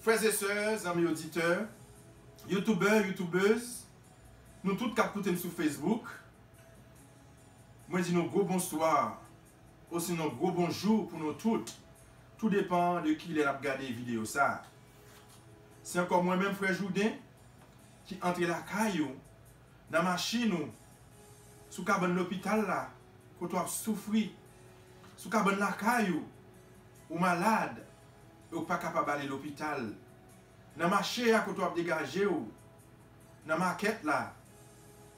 Frères et sœurs, amis auditeurs, youtubeurs, youtubeuses, nous tous qui écoutons sur Facebook, moi je dis nous gros bonsoir, aussi nous gros bonjour pour nous toutes. Tout dépend de qui les a regardé la vidéo ça. C'est encore moi-même, frère Jourdain, qui entre la caillou, dans la machine, sous cabane l'hôpital là, quand tu as souffert, sous cabane la caillou, ou malade, ou pas capable d'aller à l'hôpital. Dans la machine quand tu as dégagé, dans la maquette là,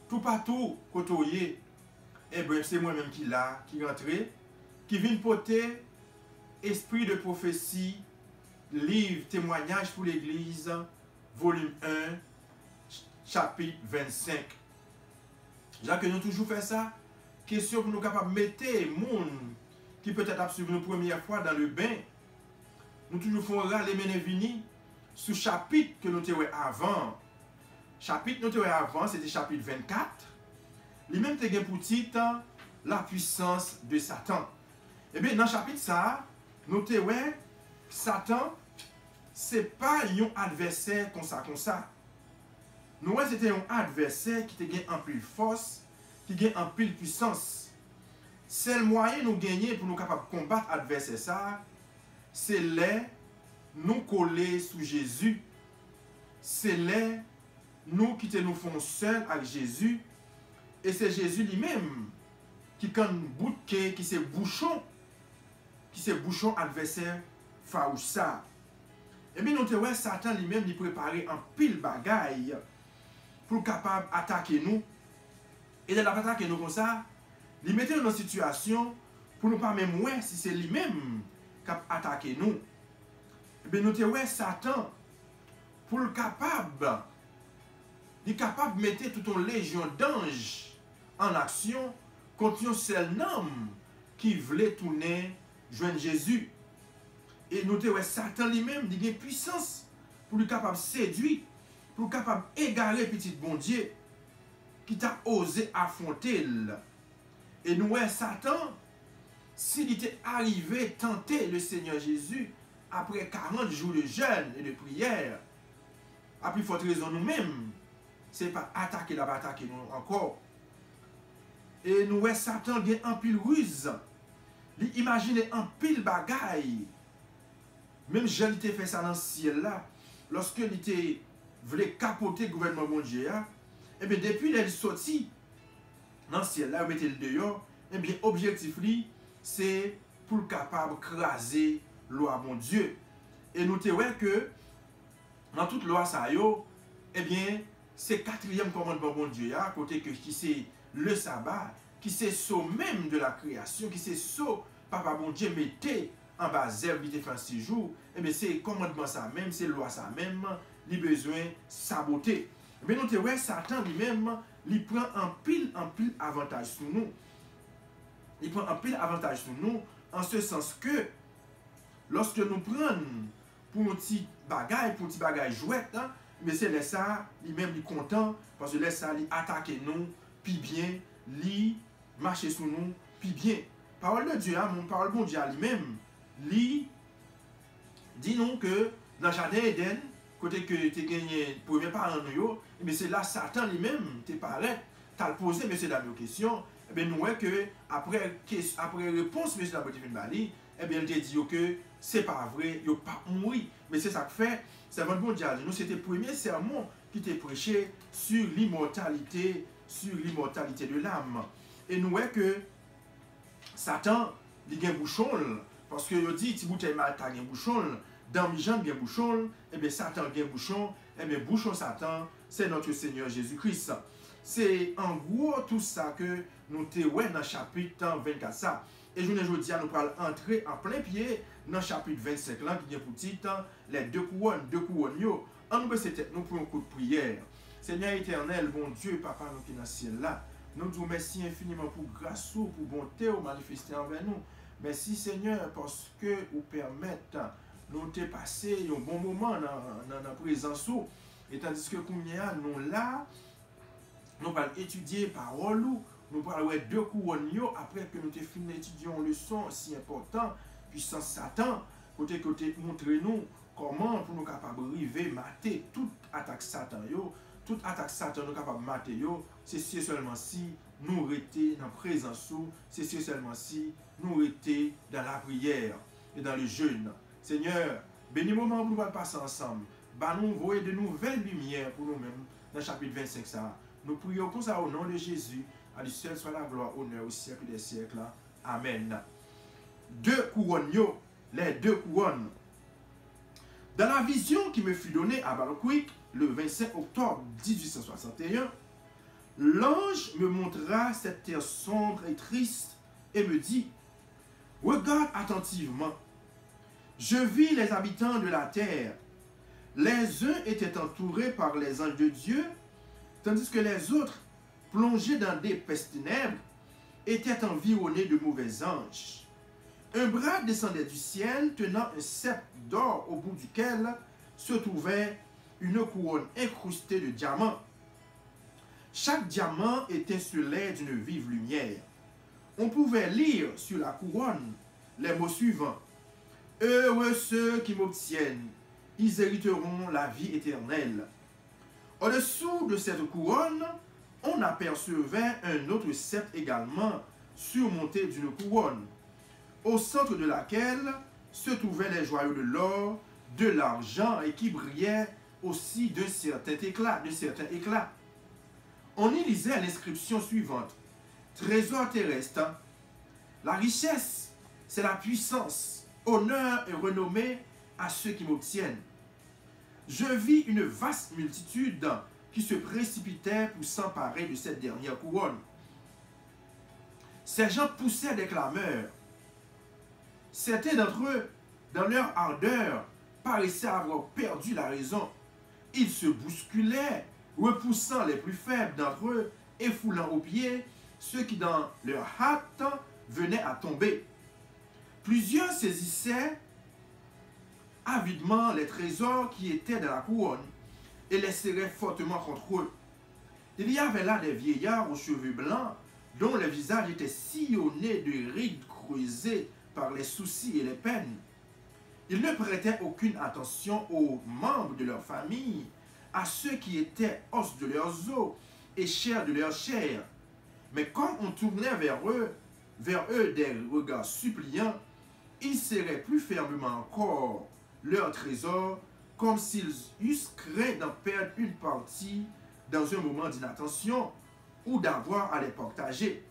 tout partout, quand tu es, et bien c'est moi-même qui là, qui rentre, qui vient porter esprit de prophétie, livre témoignage pour l'église, volume 1, chapitre 25. Déjà que nous toujours fait ça, question pour nous capables de mettre les gens qui peut-être suivi nous première fois dans le bain. Nous toujours faisons râler Ménévini sous chapitre que nous avons avant. Chapitre que nous avons avant, c'était chapitre 24. Lui-même te pour titre la puissance de Satan. Et bien dans le chapitre ça, nous avons Satan, ce n'est pas un adversaire comme ça. Nous c'était un adversaire qui te gagne en pile force, qui gagne en pile puissance. C'est le moyen nous gagner pour nous capables de combattre l'adversaire ça, c'est les nous coller sous Jésus. C'est les nous qui nous font seuls avec Jésus. Et c'est Jésus lui-même qui quand bout qui c'est bouchon adversaire farouche ça. Et bien nous te ouais Satan lui-même il préparer un pile bagaille pour capable attaquer nous. Et de l'attaquer nous comme ça, il mettait dans une situation pour nous pas même ouais si c'est lui-même qui a attaqué nous. Et bien nous te ouais Satan pour le capable il est capable de mettre toute une légion d'anges en action contre un seul homme qui voulait tourner joindre Jésus. Et nous te ouais Satan lui-même il a une puissance pour lui capable de séduire, pour capable d'égarer petit bon Dieu qui t'a osé affronter. Et nous ouais Satan s'il était arrivé tenter le Seigneur Jésus après 40 jours de jeûne et de prière, à plus forte raison nous-mêmes, c'est pas attaquer la attaquer nous encore. Et nous ouais Satan gagne un pile ruse. Il imagine un pile bagaille. Même Jean il fait ça dans le ciel là, lorsque il était voulait capoter le gouvernement mondial, et bien depuis qu'il est sorti dans le ciel là, il mettait le dehors, et bien objectif lui, c'est pour le capable craser loi mon Dieu. Et nous te voyons que dans toute loi ça yo, et bien c'est quatrième commandement mon Dieu à côté que qui c'est le sabbat, qui c'est saut même de la création, qui c'est saut papa bon Dieu mettait en bas zèbre il fait 6 jours, et bien c'est commandement ça même, c'est loi ça même, il besoin saboter. Mais nous te voyons Satan lui-même, il prend un pile avantage sur nous. Il prend un pile avantage sur nous, en ce sens que, lorsque nous prenons pour un petit bagage jouet, hein, mais c'est là ça, lui-même il est content, parce que là ça, il attaque nous, puis bien, il marche sur nous, puis bien. Parole de Dieu, mon parole de Dieu lui-même, il dit nous que dans le jardin Eden, côté que tu as gagné le premier parent, mais c'est là Satan lui-même, tu paraît, tu as posé, monsieur, dans nos questions. Eh bien, nous voyons que après réponse, monsieur, dans le Bali, eh bien, il te dit que c'est pas vrai, il n'a pas mouru. Mais c'est ça que fait, c'est vraiment bon Dieu. Nous, c'était le premier sermon qui t'a prêché sur l'immortalité de l'âme. Et nous voyons que Satan, il a un bouchon, parce que il dit, si vous avez mal, un bouchon, dans mes jambes, il y a un bouchon, et bien Satan a un bouchon, et bien bouchon Satan, c'est notre Seigneur Jésus-Christ. C'est en gros tout ça que nous te ouais dans le chapitre 24 ça. Et je vous dis, nous allons entrer en plein pied dans le chapitre 25 là, qui est pour titre les deux couronnes yo. En nous baisser tête, nous pour un coup de prière. Seigneur éternel, bon Dieu, Papa, nous qui dans le ciel là, nous te remercions infiniment pour grâce, pour bonté, au manifester envers nous. Merci Seigneur, parce que vous permettez nous te passer un bon moment dans la présence. Et tandis que nous là, nous allons étudier parole, nous allons voir deux couronnes après que nous te fini d'étudier une leçon si important, puissance Satan, côté montre nous comment pour nous capables arriver mater toute attaque Satan yo, toute attaque Satan nous capable mater yo, c'est seulement si nous rester dans la présence, c'est seulement si nous rester dans la prière et dans le jeûne. Seigneur, bénis le moment où nous allons passer ensemble. Bah nous voyons de nouvelles lumières pour nous-mêmes dans le chapitre 25. Ça. Nous prions comme ça au nom de Jésus. À lui seul soit la gloire, honneur au siècle des siècles. Amen. Deux couronnes, les deux couronnes. Dans la vision qui me fut donnée à Baruch le 25 octobre 1861, l'ange me montra cette terre sombre et triste et me dit, regarde attentivement. Je vis les habitants de la terre. Les uns étaient entourés par les anges de Dieu, tandis que les autres, plongés dans d'épaisses ténèbres, étaient environnés de mauvais anges. Un bras descendait du ciel, tenant un sceptre d'or au bout duquel se trouvait une couronne incrustée de diamants. Chaque diamant étincelait d'une vive lumière. On pouvait lire sur la couronne les mots suivants. « Heureux ceux qui m'obtiennent, ils hériteront la vie éternelle. » Au-dessous de cette couronne, on apercevait un autre sceptre également surmonté d'une couronne, au centre de laquelle se trouvaient les joyaux de l'or, de l'argent et qui brillaient aussi d'un certain éclat. On y lisait l'inscription suivante. Trésor terrestre, la richesse, c'est la puissance, honneur et renommée à ceux qui m'obtiennent. Je vis une vaste multitude qui se précipitait pour s'emparer de cette dernière couronne. Ces gens poussaient des clameurs. Certains d'entre eux, dans leur ardeur, paraissaient avoir perdu la raison. Ils se bousculaient, repoussant les plus faibles d'entre eux et foulant aux pieds ceux qui, dans leur hâte, venaient à tomber. Plusieurs saisissaient avidement les trésors qui étaient dans la couronne et les serraient fortement contre eux. Il y avait là des vieillards aux cheveux blancs dont les visages étaient sillonnés de rides creusées par les soucis et les peines. Ils ne prêtaient aucune attention aux membres de leur famille, à ceux qui étaient os de leurs os et chair de leur chair. Mais quand on tournait vers eux des regards suppliants, ils serraient plus fermement encore leur trésor, comme s'ils eussent craint d'en perdre une partie dans un moment d'inattention ou d'avoir à les partager.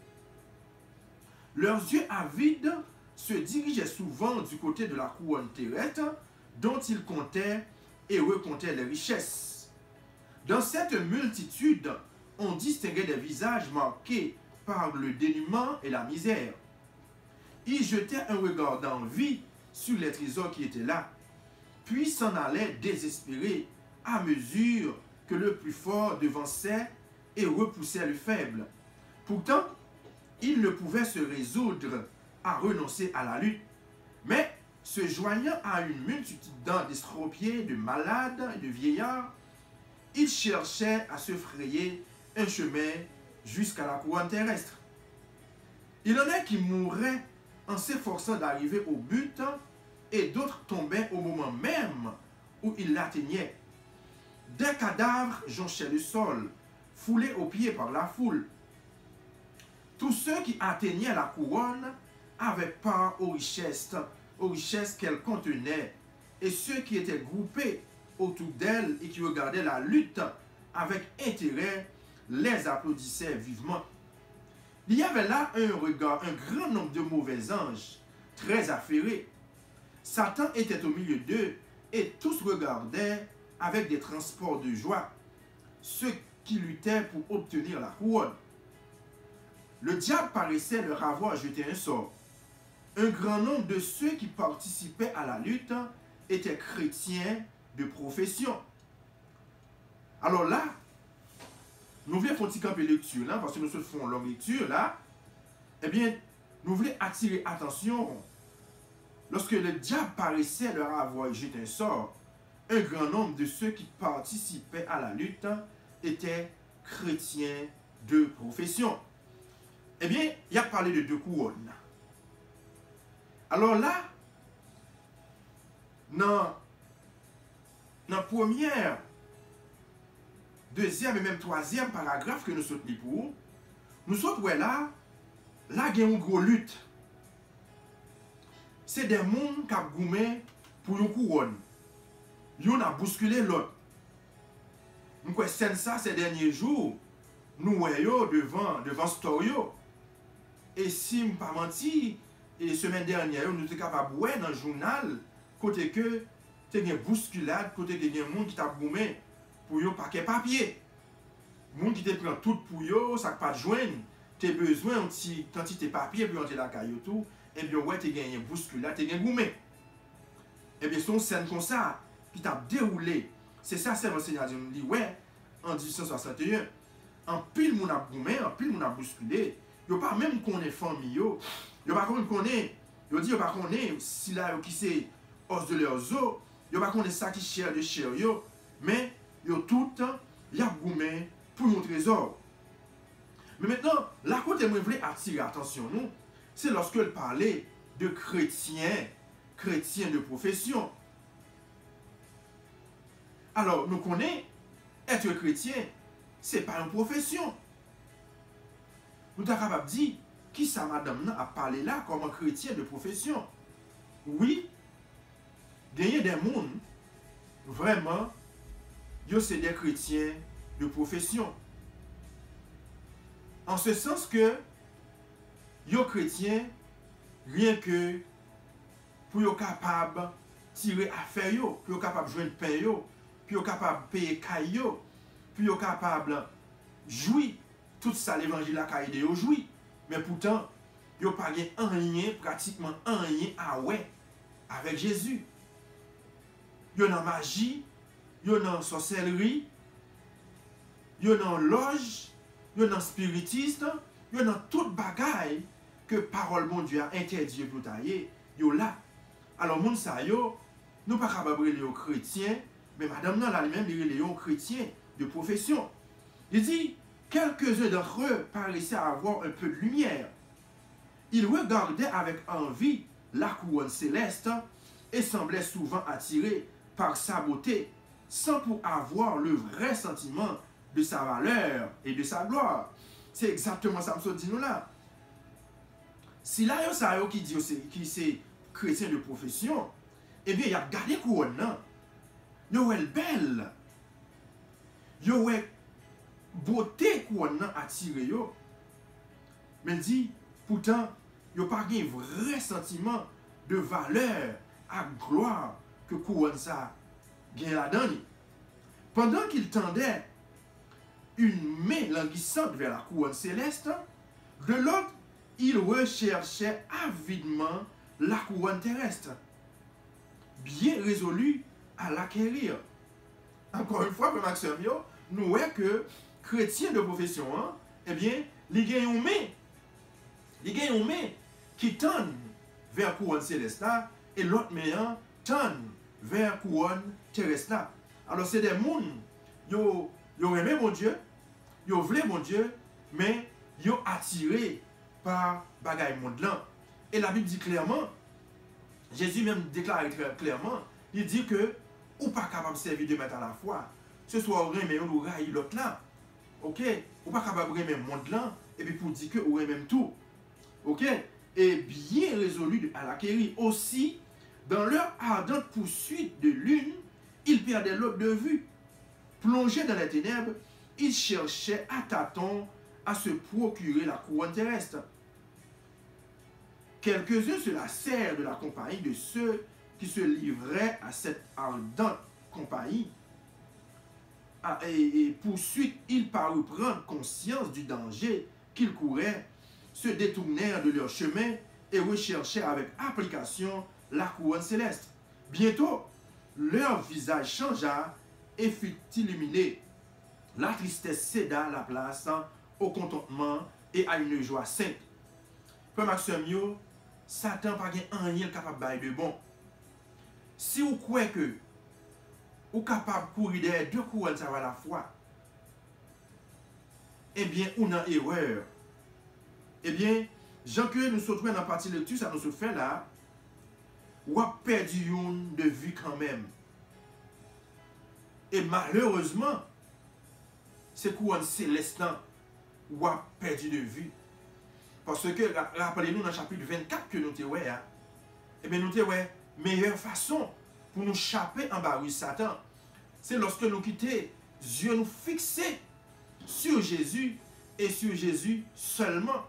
Leurs yeux avides se dirigeaient souvent du côté de la couronne terrestre dont ils comptaient et recomptaient les richesses. Dans cette multitude, on distinguait des visages marqués par le dénuement et la misère. Ils jetaient un regard d'envie sur les trésors qui étaient là, puis s'en allaient désespérés à mesure que le plus fort devançait et repoussait le faible. Pourtant, ils ne pouvaient se résoudre à renoncer à la lutte, mais se joignant à une multitude d'estropiés, de malades et de vieillards, ils cherchaient à se frayer un chemin jusqu'à la couronne terrestre. Il en est qui mouraient en s'efforçant d'arriver au but et d'autres tombaient au moment même où ils l'atteignaient. Des cadavres jonchaient le sol, foulés aux pieds par la foule. Tous ceux qui atteignaient la couronne avaient part aux richesses qu'elle contenait, et ceux qui étaient groupés autour d'elle et qui regardaient la lutte avec intérêt les applaudissaient vivement. Il y avait là un grand nombre de mauvais anges, très affairés. Satan était au milieu d'eux et tous regardaient avec des transports de joie ceux qui luttaient pour obtenir la couronne. Le diable paraissait leur avoir jeté un sort. Un grand nombre de ceux qui participaient à la lutte étaient chrétiens de profession. Alors là, nous voulons faire un petit camp de lecture là, parce que nous faisons longue lecture là. Eh bien, nous voulons attirer attention. Lorsque le diable paraissait leur avoir jeté un sort, un grand nombre de ceux qui participaient à la lutte étaient chrétiens de profession. Eh bien, il a parlé de deux couronnes. Alors là, dans dans la première, deuxième et même troisième paragraphe que nous sommes pour, nous sommes là, là, il y a une grosse lutte. C'est des gens qui ont goumé pour une couronne. Ils ont bousculé l'autre. Nous croyons ça ces derniers jours. Nous voyons devant Storio. Et si je ne pas menti, et semaine dernière, nous sommes capables de voir dans le journal, côté que tu as une bousculade, côté que il y a des gens qui t'a goumé pour un paquet papier. Les gens qui te prennent tout pour eux, ça ne pas de joindre. Tu as besoin d'un petit quantité de papier pour entrer dans la caillou tout. Et bien, ouais, tu as gagné une bousculade, tu as gagné goumé. Et bien, c'est une scène comme ça qui t'a déroulé. C'est ça, c'est l'enseignant qui nous dit, ouais, en 1861, en pile, mon a goumé, en pile, mon a bousculé. Yo pas même connaît famille yo pas connaît yo dit yo pas connaît si là qui c'est os de leurs os yo pas connaît ça qui cher de cher yo mais yo tout temps y a goumé pour un trésor. Mais maintenant la côté moi voulais attirer attention nous c'est lorsque elle parlait de chrétiens de profession. Alors nous connaissons être chrétien c'est pas une profession. Nous sommes capables de dire qui ça madame a parlé là comme un chrétien de profession. Oui, gagner des gens, vraiment, c'est des chrétiens de profession. En ce sens que, yo chrétiens, rien que pour être capable de tirer affaire, pour être capable de jouer le pain, pour être capable de payer caillou, pour être capable de jouir. Tout ça, l'évangile a caillé de jouir. Mais pourtant, il n'y a pas rien, pratiquement rien à ouais avec Jésus. Il y a magie, il y a sorcellerie, il y a loge, il y a spiritiste, il y a toute bagaille que parole mon Dieu a interdit pour tailler. Il y a là. Alors, moun sa yo, nous pas capables de les chrétiens, mais madame nan la même il est chrétien de profession. Il dit quelques-uns d'entre eux paraissaient avoir un peu de lumière. Ils regardaient avec envie la couronne céleste et semblaient souvent attirés par sa beauté, sans pour avoir le vrai sentiment de sa valeur et de sa gloire. C'est exactement ça que dit nous là. Si là, il y a qui dit qui c'est chrétien de profession, eh bien, il y a gardé couronne, non? Il est belle. Il est beauté couronne attiré yo. Mais il dit, pourtant, il n'y a pas un vrai sentiment de valeur à gloire que couronne ça gagne là-dedans. Pendant qu'il tendait une main languissante vers la couronne céleste, de l'autre, il recherchait avidement la couronne terrestre, bien résolu à l'acquérir. Encore une fois, pour Maxime, nous voyons que chrétien de profession, eh bien, il y a une main qui tend vers la couronne céleste et l'autre main tend vers la couronne terrestre. Alors, c'est des gens, ils ont aimé mon Dieu, ils ont voulu mon Dieu, mais ils ont attiré par bagaille monde là. Et la Bible dit clairement, Jésus même déclare très clairement, il dit que ou pas capable de servir de mettre à la fois, ce soit au mais on raille l'autre là. OK? Ou pas capable de même monde là et puis pour dire que ou même tout. OK? Et bien résolu à l'acquérir aussi dans leur ardente poursuite de l'une, ils perdaient l'autre de vue. Plongés dans les ténèbres, ils cherchaient à tâtons à se procurer la couronne terrestre. Quelques-uns se lassèrent de la compagnie de ceux qui se livraient à cette ardente compagnie. Et poursuite, ils parurent prendre conscience du danger qu'ils couraient, se détournèrent de leur chemin et recherchèrent avec application la couronne céleste. Bientôt, leur visage changea et fut illuminé. La tristesse céda la place au contentement et à une joie sainte. Frère Maxime, Satan n'a pas rien capable de bon. Si vous croyez que vous êtes capable de courir derrière deux couronnes à la fois, eh bien, on a une erreur. Eh bien, Jean que nous sommes dans la partie de lecture, ça nous fait là, ou a perdu une de vue quand même. Et malheureusement, c'est couronne céleste ou a perdu de vue. Parce que, rappelez-nous dans le chapitre 24 que nous avons vu, et bien nous avons meilleure façon pour nous chapper en bas de Satan, c'est lorsque nous quittons, Dieu nous fixer sur Jésus et sur Jésus seulement.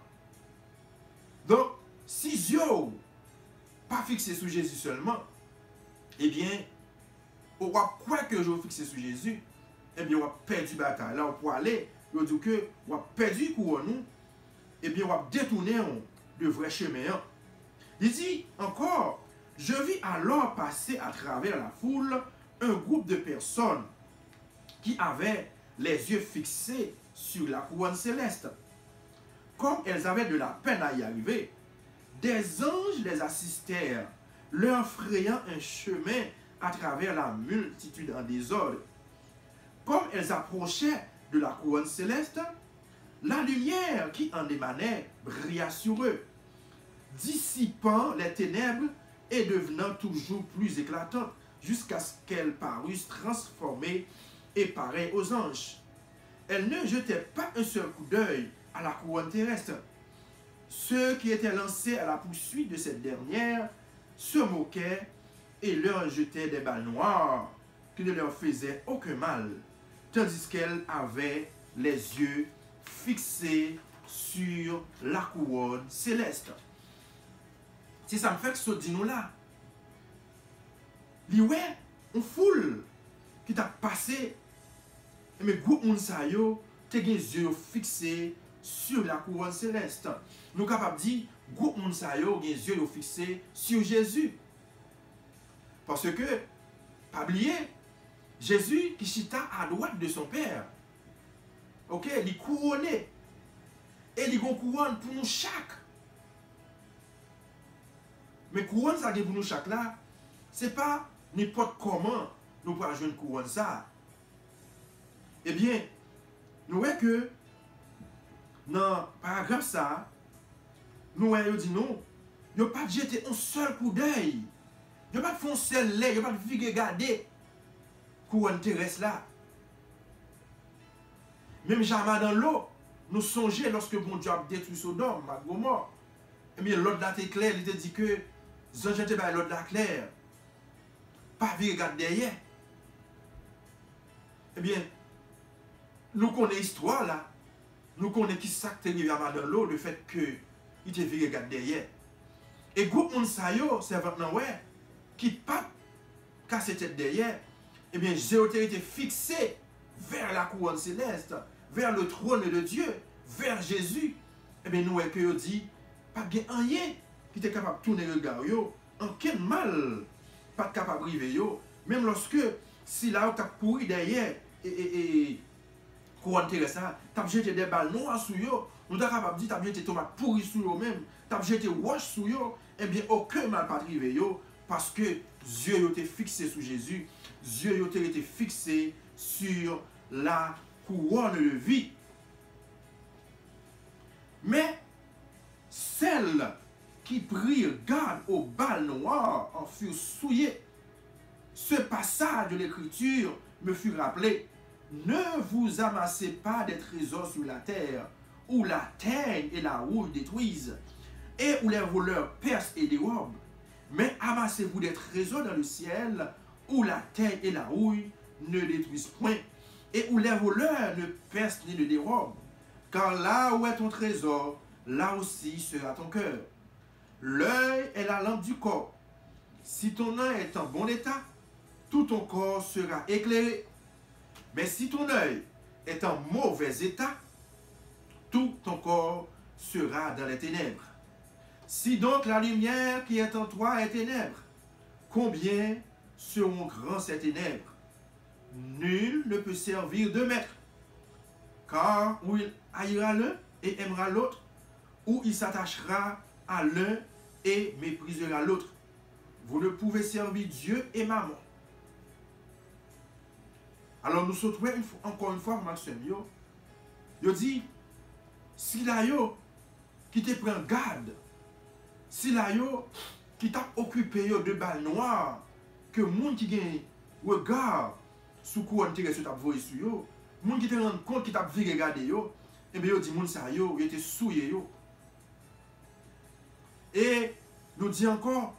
Donc, si Dieu pas fixé sur Jésus seulement, eh bien, on va quoi que je fixé sur Jésus, eh bien, on va perdre la bataille. Là, on peut aller, on dit que on va perdre le couronne, eh bien, on va détourner le vrai chemin. Il dit encore, je vis alors passer à travers la foule un groupe de personnes qui avaient les yeux fixés sur la couronne céleste. Comme elles avaient de la peine à y arriver, des anges les assistèrent, leur frayant un chemin à travers la multitude en désordre. Comme elles approchaient de la couronne céleste, la lumière qui en émanait brilla sur eux, dissipant les ténèbres et devenant toujours plus éclatante, jusqu'à ce qu'elles parussent transformées et pareilles aux anges. Elles ne jetaient pas un seul coup d'œil à la couronne terrestre. Ceux qui étaient lancés à la poursuite de cette dernière se moquaient et leur jetaient des balles noires qui ne leur faisaient aucun mal, tandis qu'elles avaient les yeux fixés sur la couronne céleste. Si ça me fait que ce dit-nous là, ouais, on foule qui t'a passé, mais groupe moun sa yo, te gen yeux fixés sur la couronne céleste. Nous capables de dire, groupe moun sa yo gen yeux fixés sur Jésus. Parce que, pas oublier, Jésus qui chita à droite de son Père, ok, il est couronné, et il a une couronne pour nous chaque. Mais couronne ça pour nous chaque là, c'est pas n'importe comment nous pouvons jouer une couronne ça. Eh bien, nous voyons que dans le paragraphe ça, nous voyons dit non, il n'y a pas jeté un seul coup d'œil, il n'y a pas fait un seul lait, il n'y a pas de regarder couronne terrestre là. Même jamais dans l'eau, nous songeons lorsque bon Dieu a détruit Sodome, Gomorrhe. Eh bien, l'autre date est clair, il te dit que Jean j'étais par l'autre date clair. Pas vu regarder derrière. Eh bien, nous connaissons l'histoire là. Nous connaissons qui ça qui est arrivé dans l'eau, le fait que il te vu regarder derrière. Et groupe moun sa yo, c'est maintenant ouais, qui pas casse tête derrière. Eh bien, j'ai été fixé vers la couronne céleste, vers le trône de Dieu, vers Jésus. Eh bien, nous que dit pas bien rien qui était capable de tourner le regard yo, en quel mal pas capable de arriver yo, même lorsque si là tu as pourri derrière et couronne terrestre, tu as jeté des balles noires sur yo, nous sommes capables de dire tu as jeté des tomates pourries sur yo même, tu as jeté roche sur yo, eh bien aucun mal pas arrivé yo parce que Dieu était fixé sur Jésus, Dieu était fixé sur la couronne de vie. Mais celles qui prirent garde aux balles noires en furent souillées. Ce passage de l'Écriture me fut rappelé. Ne vous amassez pas des trésors sur la terre, où la teigne et la rouille détruisent, et où les voleurs percent et dérobent. Mais amassez-vous des trésors dans le ciel, où la teigne et la rouille ne détruisent point, et où les voleurs ne percent ni ne dérobent. Car là où est ton trésor, là aussi sera ton cœur. L'œil est la lampe du corps. Si ton œil est en bon état, tout ton corps sera éclairé. Mais si ton œil est en mauvais état, tout ton corps sera dans les ténèbres. Si donc la lumière qui est en toi est ténèbres, combien seront grands ces ténèbres? Nul ne peut servir deux maîtres, car ou il haïra l'un et aimera l'autre, ou il s'attachera à l'un et méprisera l'autre. Vous ne pouvez servir Dieu et maman. Alors nous sautons encore une fois, Maxime, yo dit, si la yo qui te prend garde, si la yo qui t'a occupé yo de balles noires, que monde qui gagne regard sous couronne terrestre t'a voyé sur yo, moun qui te rend compte qui t'a vu regarder yo, et bien yo dit moun sa yo était souillé yo. Et nous dit encore,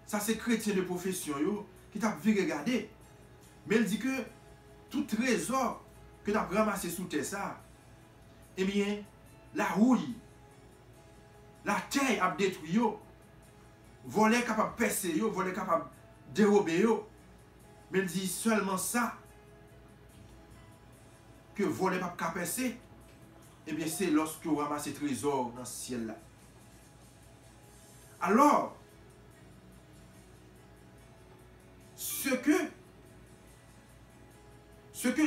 ça c'est chrétien de profession yo qui t'a vu regarder. Mais il dit que tout trésor que tu as ramassé sous terre ça, eh bien, la rouille, la terre a détruit yo, voler capable de percer yo, voler capable de dérober yo. Mais il dit seulement ça, que voler pas capable de percer, eh bien c'est lorsque vous ramassez trésor dans le ciel là. Alors, ce que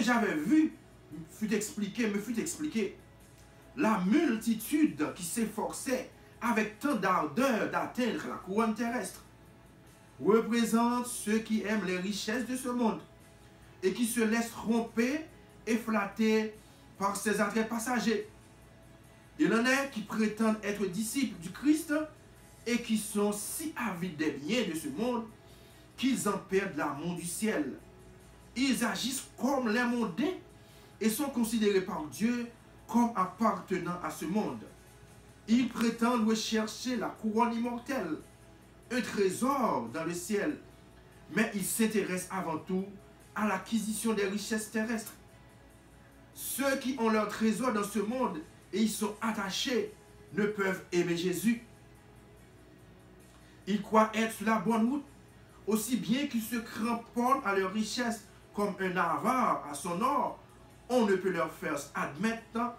j'avais vu me fut expliqué. La multitude qui s'efforçait avec tant d'ardeur d'atteindre la couronne terrestre représente ceux qui aiment les richesses de ce monde et qui se laissent tromper et flatter par ses attraits passagers. Il en est qui prétendent être disciples du Christ et qui sont si avides des biens de ce monde qu'ils en perdent l'amour du ciel. Ils agissent comme les mondains et sont considérés par Dieu comme appartenant à ce monde. Ils prétendent rechercher la couronne immortelle, un trésor dans le ciel, mais ils s'intéressent avant tout à l'acquisition des richesses terrestres. Ceux qui ont leur trésor dans ce monde et y sont attachés ne peuvent aimer Jésus. Ils croient être sur la bonne route, aussi bien qu'ils se cramponnent à leur richesse comme un avare à son or. On ne peut leur faire admettre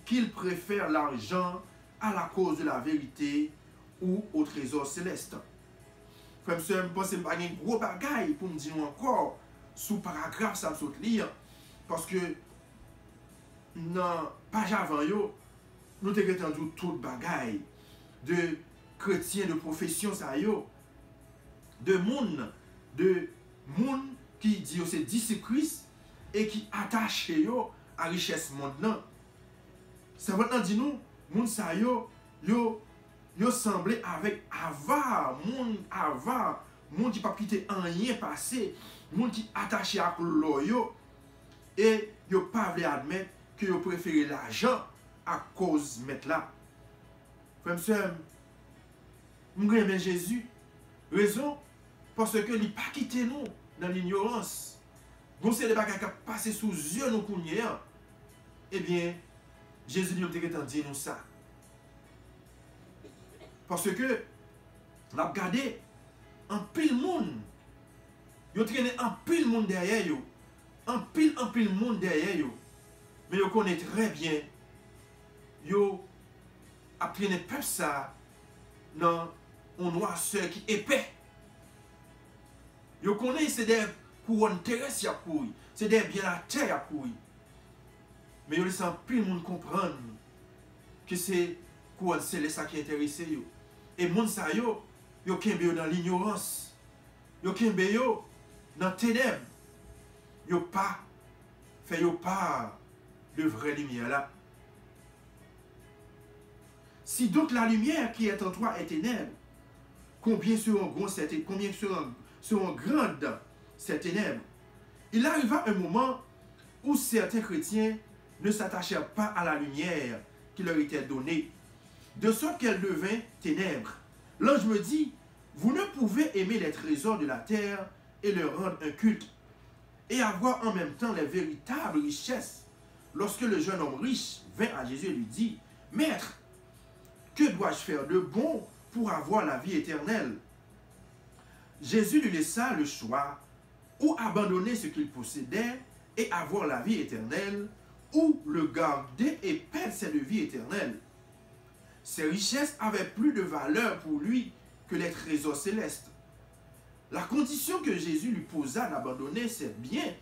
qu'ils préfèrent l'argent à la cause de la vérité ou au trésor céleste. Frère, je pense que je n'ai pas un gros bagage pour me dire encore sous paragraphe ça me lire. Parce que dans page avant, nous avons entendu tout le bagage de chrétiens de profession, de monde qui dit que c'est disciples Christ et qui attache à la richesse monde. Ça va dire nous, moun sa yo semblé avec avare, moun qui pas quitté rien passé, moun qui attaché à l'eau et yo pas voulu admettre que yo préféré l'argent à cause mettre là. Frère sœur, moi j'aime Jésus. Raison parce que il pas quitté nous dans l'ignorance. Bon c'est des bagages qui passé sous yeux nous connaît. Eh bien Jésus nous dit nous ça. Parce que, on a regardé un pile monde. Yo traîné un pile monde derrière yo. Un pile monde derrière yo. Mais yo connaît très bien. Yo a traîné peuple ça dans un noirceur qui épais. Yo connaît c'est des couronnes terrestres à courir. C'est des biens à terre à courir. Mais yo laisse un pile monde comprendre que c'est couronne céleste qui intéresse yo. Et moun sa yo kembe yo dans l'ignorance. Yo kembe yo dans ténèbres. Yo pas de vraie lumière là. Si donc la lumière qui est en toi est ténèbres, combien seront grandes ces ténèbres? Il arriva un moment où certains chrétiens ne s'attachèrent pas à la lumière qui leur était donnée, de sorte qu'elle devint ténèbres. L'ange me dit, vous ne pouvez aimer les trésors de la terre et leur rendre un culte, et avoir en même temps les véritables richesses. Lorsque le jeune homme riche vint à Jésus et lui dit, Maître, que dois-je faire de bon pour avoir la vie éternelle? Jésus lui laissa le choix, ou abandonner ce qu'il possédait et avoir la vie éternelle, ou le garder et perdre cette vie éternelle. Ces richesses avaient plus de valeur pour lui que les trésors célestes. La condition que Jésus lui posa d'abandonner ses biens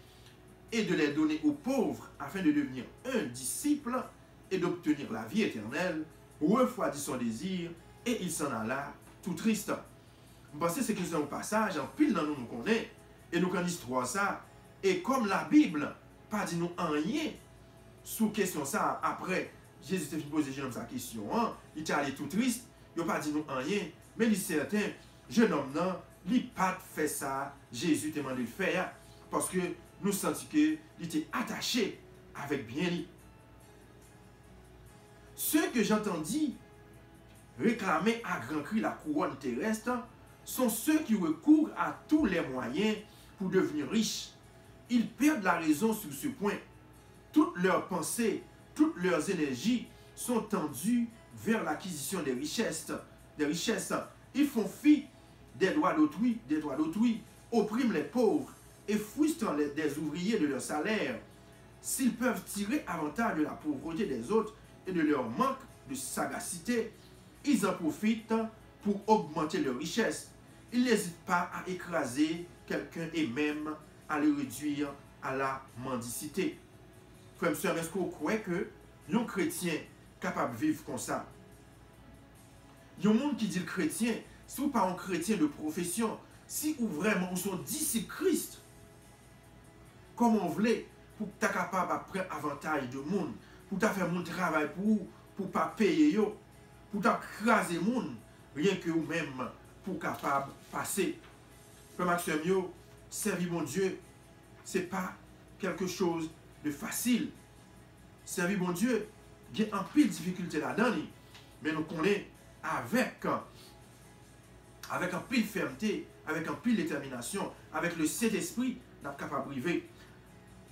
et de les donner aux pauvres afin de devenir un disciple et d'obtenir la vie éternelle, refroidit son désir et il s'en alla tout triste. Je pense que c'est un passage en pile dans nous connaît et nous connaissons l'histoire ça. Et comme la Bible pas dit nous rien sous question ça après Jésus t'a posé sa question, il était allé tout triste, il n'a pas dit nous rien, mais il est certain, jeune homme, il n'a pas fait ça, Jésus t'a demandé de faire, parce que nous sentons qu'il était attaché avec bien lui. Ceux que j'entendis réclamer à grand cri la couronne terrestre sont ceux qui recourent à tous les moyens pour devenir riches. Ils perdent la raison sur ce point. Toutes leurs pensées, toutes leurs énergies sont tendues vers l'acquisition des richesses. Ils font fi des droits d'autrui, oppriment les pauvres et frustrent des ouvriers de leur salaire. S'ils peuvent tirer avantage de la pauvreté des autres et de leur manque de sagacité, ils en profitent pour augmenter leur richesse. Ils n'hésitent pas à écraser quelqu'un et même à le réduire à la mendicité. Frère, est-ce que vous croyez que un chrétien capable de vivre comme ça? Il y a un monde qui dit le chrétien, si vous pas un chrétien de profession, si vous vraiment vous sont disciples Christ, comment vous voulez pour que tu sois capable de prendre avantage de monde, pour que tu faire mon travail pour ne pas payer, pour t'écraser le monde, rien que vous-même pour capable de passer. Frère Maxime, servir mon Dieu, ce n'est pas quelque chose de facile. Servir mon Dieu, il y a un peu de difficulté là-dedans, mais nous connaissons avec un peu de fermeté, avec un peu de détermination, avec le Saint-Esprit, nous sommes capables de vivre.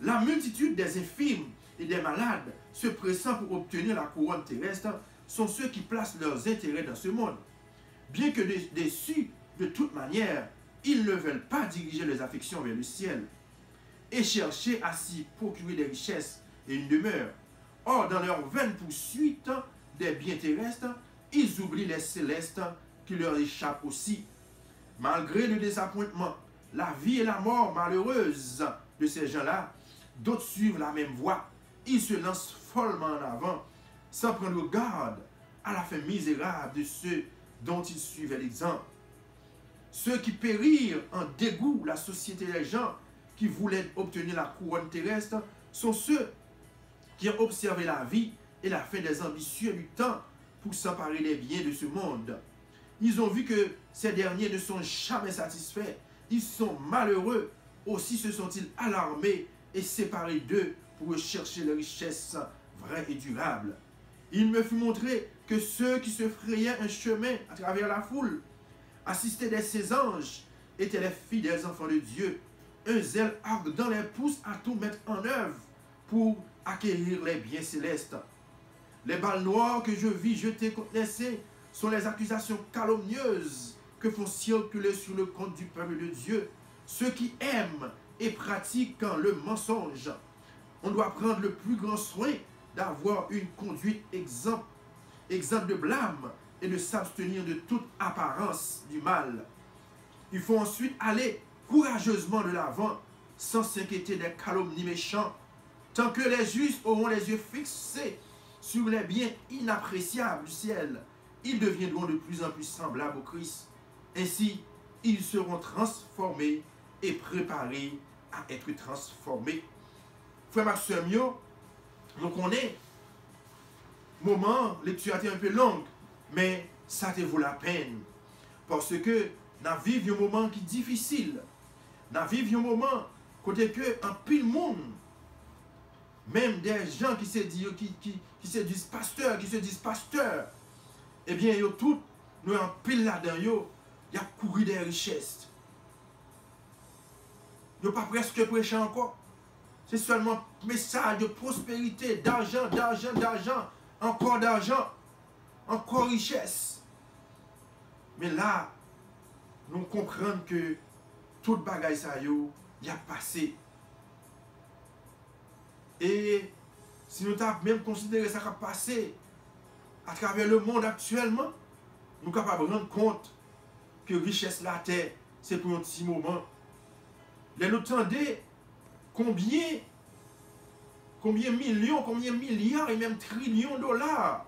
La multitude des infirmes et des malades se pressant pour obtenir la couronne terrestre sont ceux qui placent leurs intérêts dans ce monde. Bien que déçus de toute manière, ils ne veulent pas diriger leurs affections vers le ciel et chercher à s'y procurer des richesses et une demeure. Or, dans leur vaine poursuite des biens terrestres, ils oublient les célestes qui leur échappent aussi. Malgré le désappointement, la vie et la mort malheureuse de ces gens-là, d'autres suivent la même voie. Ils se lancent follement en avant, sans prendre garde à la fin misérable de ceux dont ils suivaient l'exemple. Ceux qui périrent en dégoût la société des gens qui voulaient obtenir la couronne terrestre sont ceux qui ont observé la vie et la fin des ambitieux du temps pour s'emparer des biens de ce monde. Ils ont vu que ces derniers ne sont jamais satisfaits. Ils sont malheureux. Aussi se sont-ils alarmés et séparés d'eux pour chercher les richesses vraies et durables. Il me fut montré que ceux qui se frayaient un chemin à travers la foule, assistés de ces anges, étaient les fidèles enfants de Dieu. Un zèle ardent les pousse à tout mettre en œuvre pour acquérir les biens célestes. Les balles noires que je vis jeter contre les saints sont les accusations calomnieuses que font circuler sur le compte du peuple de Dieu. Ceux qui aiment et pratiquent le mensonge. On doit prendre le plus grand soin d'avoir une conduite exempte de blâme et de s'abstenir de toute apparence du mal. Il faut ensuite aller courageusement de l'avant sans s'inquiéter des calomnies méchants. Tant que les justes auront les yeux fixés sur les biens inappréciables du ciel, ils deviendront de plus en plus semblables au Christ. Ainsi, ils seront transformés et préparés à être transformés. Frère Maxime, donc on est moment, lecture a été un peu longue, mais ça te vaut la peine. Parce que nous vivons un moment qui est difficile. Nous vivons un moment côté que un pile monde, même des gens qui se disent pasteurs, eh bien, ils tous, nous en pile là-dedans, il y a couru des richesses. Ils n'ont pas presque prêché encore. C'est seulement message de prospérité, d'argent, encore d'argent, encore richesse. Mais là, nous comprenons que toute bagaille ça y a passé. Et si nous avons même considéré ça qui a passé à travers le monde actuellement, nous sommes capables de rendre compte que richesse la terre, c'est pour un petit moment. Les nous tendez combien millions, combien milliards et même trillions de dollars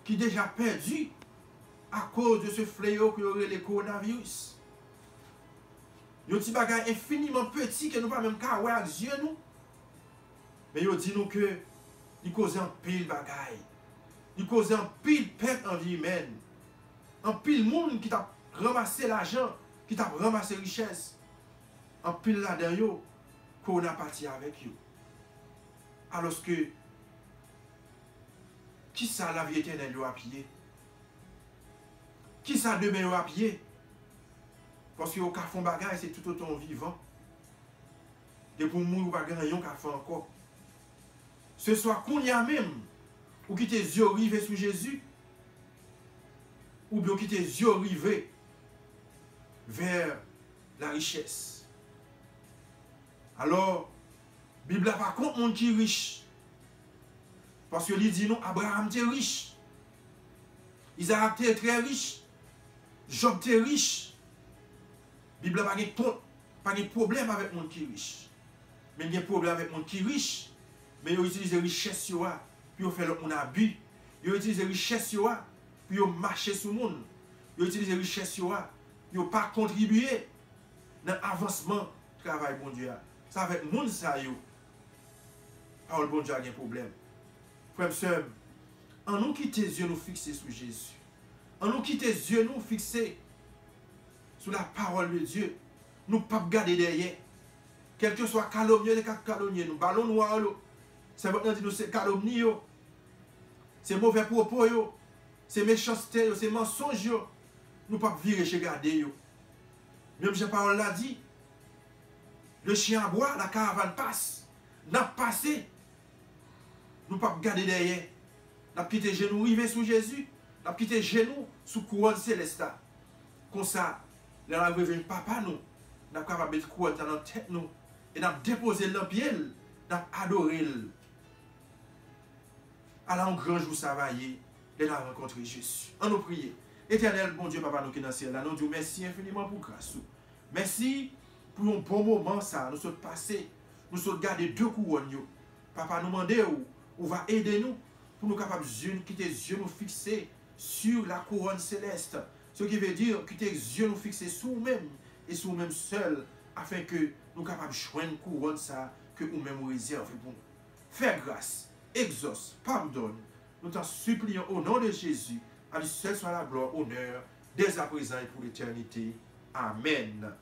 qui déjà perdus à cause de ce fléau que aurait le coronavirus. Il y a un petit bagage infiniment petit que nous ne pouvons même pas voir avec yeux nous. Mais il dit nous que il cause un pile bagaille. Il cause un pile perte en vie humaine. Un pile monde qui t'a ramassé l'argent, qui t'a ramassé richesse. Un pile là-dedans, qu'on a parti avec eux. Alors que, qui ça la vie éternelle a pied? Qui ça demain a pied? Parce que au cas fond bagage, c'est tout autant vivant. Et pour mourir, pas gagner un fait encore. Ce soit qu'on y a même, ou qui tes yeux rivés sur Jésus, ou bien qui tes yeux rivés vers la richesse. Alors, la Bible n'a pas contre monde qui est riche. Parce que lui dit non, Abraham était riche. Isaac était très riche. Job était riche. La Bible n'a pas de problème avec le monde qui est riche. Mais il y a un problème avec le monde qui est riche. Mais ils utilisent les richesses, puis ils font le abus. Ils utilisent les richesses, puis ils marchent sur le monde. Ils utilisent les richesses, puis ils n'ont pas contribué dans l'avancement du travail bon Dieu. Ça avec le monde, ça, parole bon Dieu a un problème. Frère, sœur, en nous quitter les yeux nous fixer sur Jésus. En nous quitter les yeux nous fixer sur la parole de Dieu. Nous ne pas garder derrière. Quel que soit calomnier, les calomnier, nous ballons noirs. C'est maintenant dit nous c'est calomnie, c'est mauvais propos, c'est méchanceté, c'est mensonge. Nous ne pas virer chez garder. Même si la parole l'a dit, le chien aboie, la caravane passe. N'a passé. Nous ne pas garder derrière. Nous quitté genoux rivé sous Jésus. Nous quitté genoux sous couronne céleste. Comme ça, nous avons réveillé papa nous. Nous avons capable de mettre couronne dans notre tête nous. Et nous avons déposé le pied. Nous avons adoré. Alors, un grand jour, ça va y est. Nous avons rencontré Jésus. On nous prie. Éternel, bon Dieu, papa, nous qui dans le ciel, nous disons merci infiniment pour grâce. Merci pour un bon moment, ça. Nous sommes passés. Nous sommes gardés 2 couronnes. Papa, nous demandons où va aider nous pour nous capables de quitter les yeux nous fixer sur la couronne céleste. Ce qui veut dire quitter les yeux nous fixer sur nous-mêmes et sur nous-mêmes seuls afin que nous capables de joindre une couronne ça que nous-mêmes réservons pour nous. Fais grâce, exauce, pardonne. Nous t'en supplions au nom de Jésus. À lui seul soit la gloire, honneur, dès à présent et pour l'éternité. Amen.